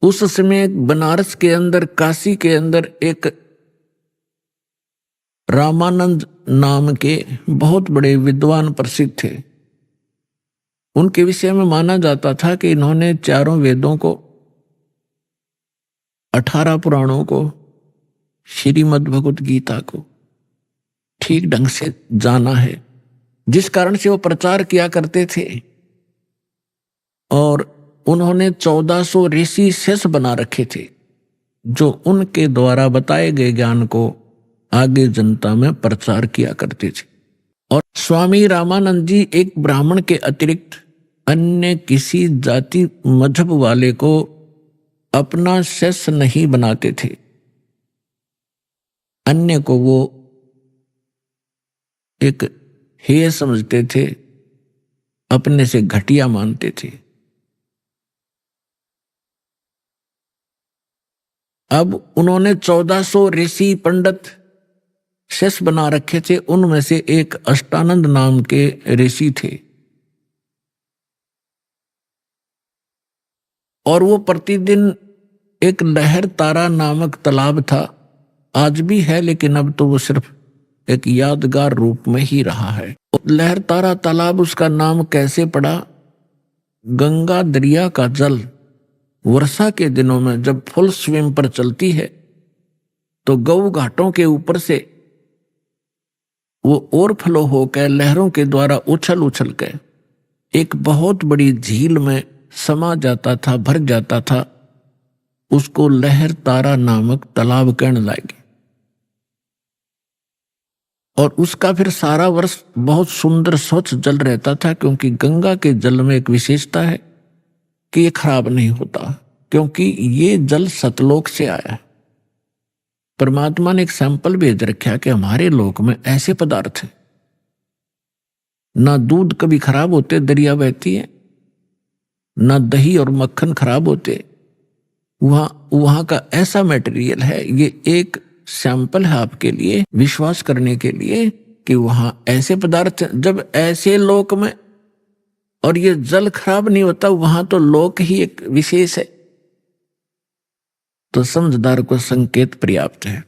उस समय बनारस के अंदर, काशी के अंदर एक रामानंद नाम के बहुत बड़े विद्वान प्रसिद्ध थे। उनके विषय में माना जाता था कि इन्होंने चारों वेदों को, 18 पुराणों को, श्रीमद् भगवत गीता को ठीक ढंग से जाना है, जिस कारण से वो प्रचार किया करते थे। और उन्होंने 1400 ऋषि शेष बना रखे थे, जो उनके द्वारा बताए गए ज्ञान को आगे जनता में प्रचार किया करते थे। और स्वामी रामानंद जी एक ब्राह्मण के अतिरिक्त अन्य किसी जाति मजहब वाले को अपना शिष्य नहीं बनाते थे। अन्य को वो एक हेय समझते थे, अपने से घटिया मानते थे। अब उन्होंने 1400 ऋषि पंडित शिष्य बना रखे थे। उनमें से एक अष्टानंद नाम के ऋषि थे, और वो प्रतिदिन एक लहर तारा नामक तालाब था, आज भी है, लेकिन अब तो वो सिर्फ एक यादगार रूप में ही रहा है। लहर तारा तालाब उसका नाम कैसे पड़ा? गंगा दरिया का जल वर्षा के दिनों में जब फुल स्विम पर चलती है तो गऊ घाटों के ऊपर से वो ओवरफ्लो होकर लहरों के द्वारा उछल उछल कर एक बहुत बड़ी झील में समा जाता था, भर जाता था। उसको लहर तारा नामक तालाब कहने लगे। और उसका फिर सारा वर्ष बहुत सुंदर स्वच्छ जल रहता था, क्योंकि गंगा के जल में एक विशेषता है कि ये खराब नहीं होता, क्योंकि ये जल सतलोक से आया है। परमात्मा ने एक सैंपल भेज रखा कि हमारे लोक में ऐसे पदार्थ हैं, ना दूध कभी खराब होते, दरिया बहती है, ना दही और मक्खन खराब होते। वहां का ऐसा मटेरियल है। ये एक सैंपल है आपके लिए, विश्वास करने के लिए कि वहां ऐसे पदार्थ, जब ऐसे लोक में और ये जल खराब नहीं होता, वहां तो लोक ही एक विशेष है। तो समझदार को संकेत पर्याप्त है।